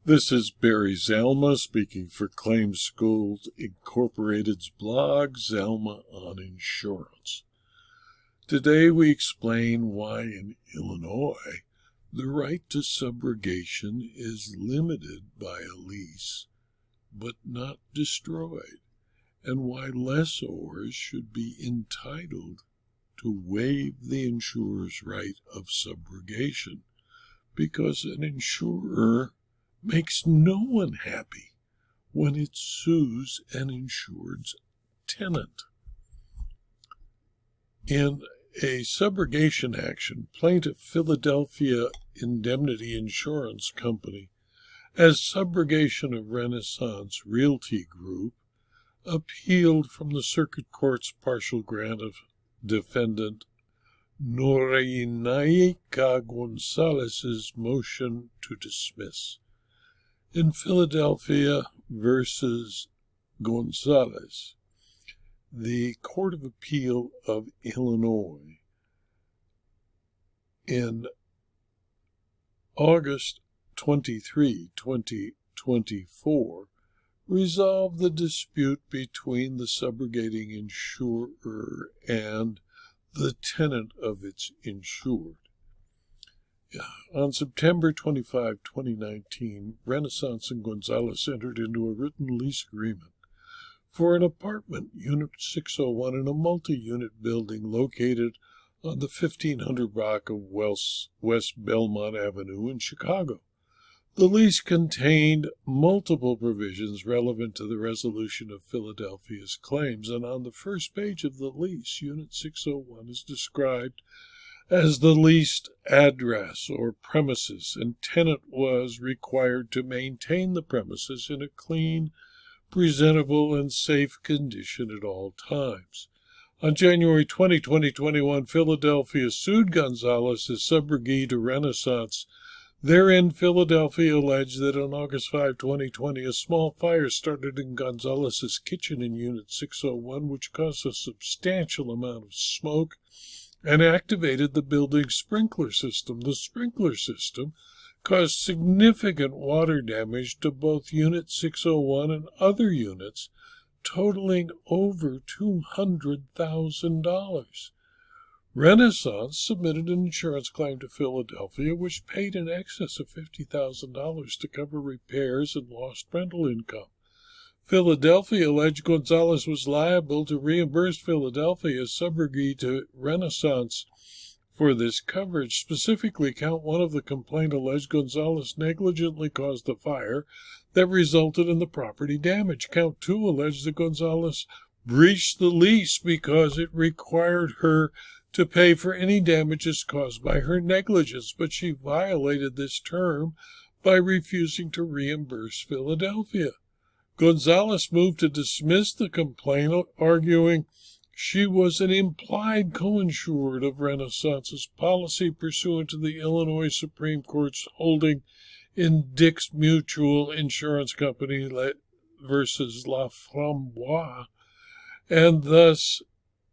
This is Barry Zalma speaking for Claims Schools Incorporated's blog, Zalma on Insurance. Today we explain why in Illinois the right to subrogation is limited by a lease, but not destroyed, and why lessors should be entitled to waive the insurer's right of subrogation, because an insurer makes no one happy when it sues an insured's tenant. In a subrogation action, Plaintiff Philadelphia Indemnity Insurance Company, as subrogation of Renaissance Realty Group, appealed from the Circuit Court's partial grant of defendant Norinaica Gonzalez's motion to dismiss. In Philadelphia versus Gonzalez, the Court of Appeal of Illinois, in August 23, 2024, resolved the dispute between the subrogating insurer and the tenant of its insured. On September 25, 2019, Renaissance and Gonzalez entered into a written lease agreement for an apartment, Unit 601, in a multi-unit building located on the 1500 block of West Belmont Avenue in Chicago. The lease contained multiple provisions relevant to the resolution of Philadelphia's claims, and on the first page of the lease, Unit 601 is described as the leased address or premises, and tenant was required to maintain the premises in a clean, presentable, and safe condition at all times. On January 20, 2021, Philadelphia sued Gonzalez as subrogee to Renaissance. Therein, Philadelphia alleged that on August 5, 2020, a small fire started in Gonzalez's kitchen in Unit 601, which caused a substantial amount of smoke and activated the building's sprinkler system. The sprinkler system caused significant water damage to both Unit 601 and other units, totaling over $200,000. Renaissance submitted an insurance claim to Philadelphia, which paid in excess of $50,000 to cover repairs and lost rental income. Philadelphia alleged Gonzalez was liable to reimburse Philadelphia as subrogee to Renaissance for this coverage. Specifically, Count 1 of the complaint alleged Gonzalez negligently caused the fire that resulted in the property damage. Count 2 alleged that Gonzalez breached the lease because it required her to pay for any damages caused by her negligence, but she violated this term by refusing to reimburse Philadelphia. Gonzalez moved to dismiss the complaint, arguing she was an implied co-insured of Renaissance's policy pursuant to the Illinois Supreme Court's holding in Dick's Mutual Insurance Company versus La Framboise, and thus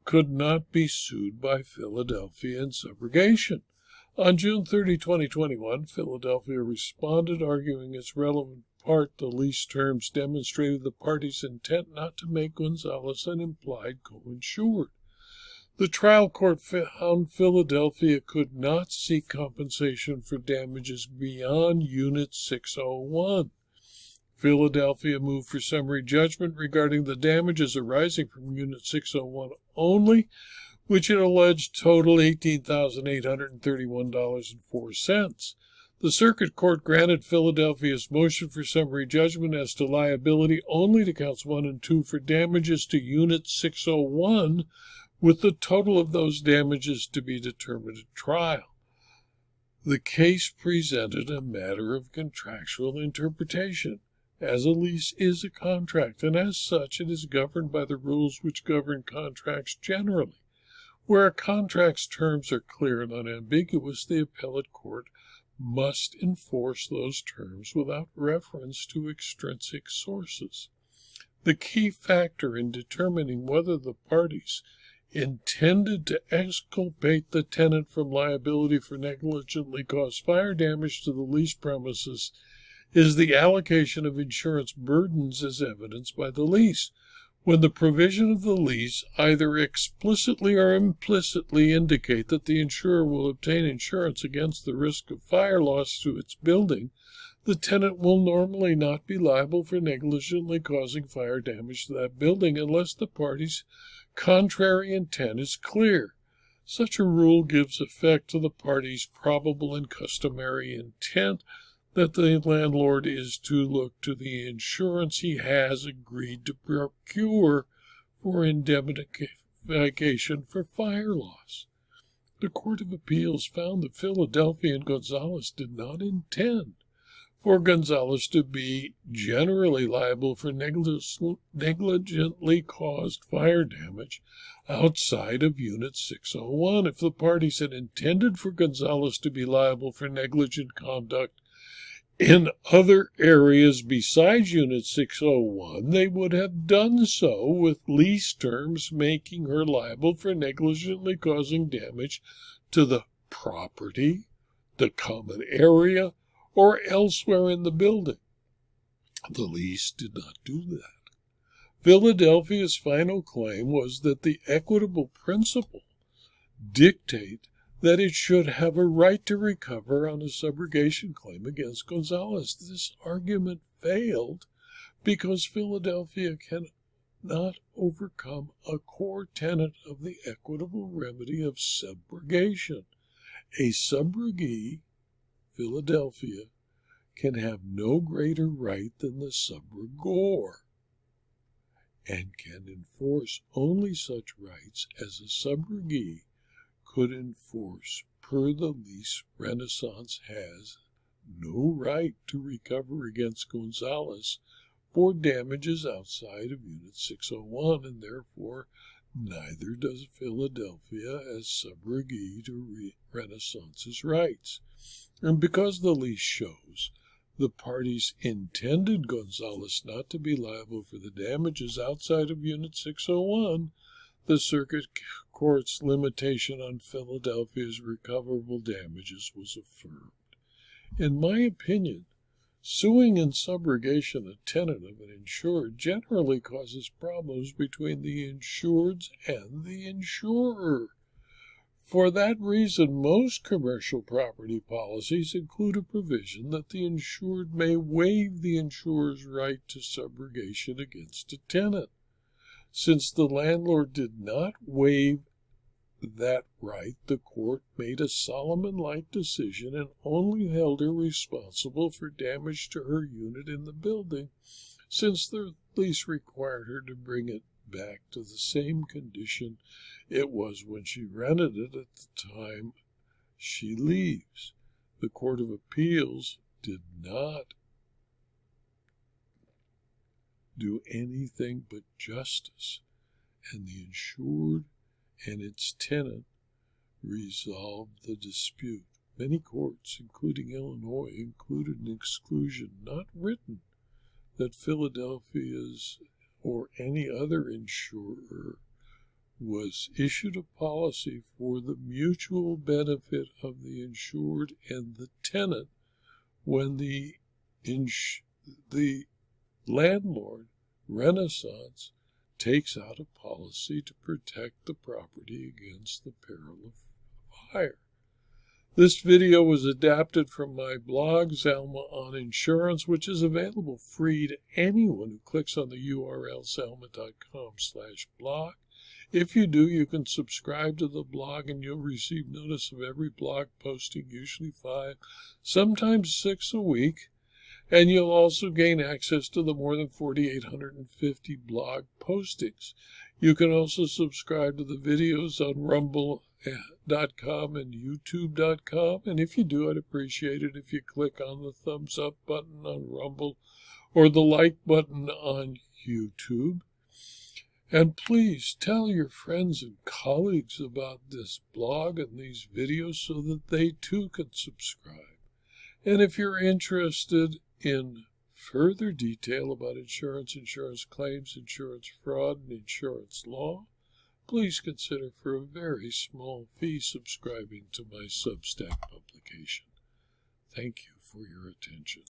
could not be sued by Philadelphia in subrogation. On June 30, 2021, Philadelphia responded, arguing its relevant part, the lease terms demonstrated the parties' intent not to make Gonzalez an implied co-insured. The trial court found Philadelphia could not seek compensation for damages beyond Unit 601. Philadelphia moved for summary judgment regarding the damages arising from Unit 601 only, which it alleged totaled $18,831.04. The Circuit Court granted Philadelphia's motion for summary judgment as to liability only to Counts 1 and 2 for damages to Unit 601, with the total of those damages to be determined at trial. The case presented a matter of contractual interpretation, as a lease is a contract, and as such it is governed by the rules which govern contracts generally. Where a contract's terms are clear and unambiguous, the appellate court must enforce those terms without reference to extrinsic sources. The key factor in determining whether the parties intended to exculpate the tenant from liability for negligently caused fire damage to the leased premises is the allocation of insurance burdens as evidenced by the lease. When the provision of the lease either explicitly or implicitly indicate that the insurer will obtain insurance against the risk of fire loss to its building, the tenant will normally not be liable for negligently causing fire damage to that building unless the party's contrary intent is clear. Such a rule gives effect to the party's probable and customary intent that the landlord is to look to the insurance he has agreed to procure for indemnification for fire loss. The Court of Appeals found that Philadelphia and Gonzalez did not intend for Gonzalez to be generally liable for negligently caused fire damage outside of Unit 601. If the parties had intended for Gonzalez to be liable for negligent conduct in other areas besides Unit 601, they would have done so with lease terms making her liable for negligently causing damage to the property, the common area, or elsewhere in the building. The lease did not do that. Philadelphia's final claim was that the equitable principle dictate that it should have a right to recover on a subrogation claim against Gonzalez. This argument failed because Philadelphia cannot overcome a core tenet of the equitable remedy of subrogation. A subrogee, Philadelphia, can have no greater right than the subrogor, and can enforce only such rights as a subrogee could enforce. Per the lease, Renaissance has no right to recover against Gonzalez for damages outside of Unit 601, and therefore neither does Philadelphia as subrogee to Renaissance's rights. And because the lease shows the parties intended Gonzalez not to be liable for the damages outside of Unit 601, the Circuit Court's limitation on Philadelphia's recoverable damages was affirmed. In my opinion, suing in subrogation a tenant of an insured generally causes problems between the insureds and the insurer. For that reason, most commercial property policies include a provision that the insured may waive the insurer's right to subrogation against a tenant. Since the landlord did not waive that right, the court made a Solomon-like decision and only held her responsible for damage to her unit in the building, since the lease required her to bring it back to the same condition it was when she rented it at the time she leaves. The Court of Appeals did not do anything but justice, and the insured and its tenant resolved the dispute. Many courts, including Illinois, included an exclusion not written that Philadelphia's or any other insurer was issued a policy for the mutual benefit of the insured and the tenant when the landlord, Renaissance, takes out a policy to protect the property against the peril of fire. This video was adapted from my blog, Zelma on Insurance, which is available free to anyone who clicks on the URL zelma.com/blog. If you do, you can subscribe to the blog and you'll receive notice of every blog posting, usually 5, sometimes 6 a week. And you'll also gain access to the more than 4,850 blog postings. You can also subscribe to the videos on rumble.com and youtube.com. And if you do, I'd appreciate it if you click on the thumbs up button on Rumble or the like button on YouTube. And please tell your friends and colleagues about this blog and these videos so that they too can subscribe. And if you're interested in further detail about insurance, insurance claims, insurance fraud, and insurance law, please consider for a very small fee subscribing to my Substack publication. Thank you for your attention.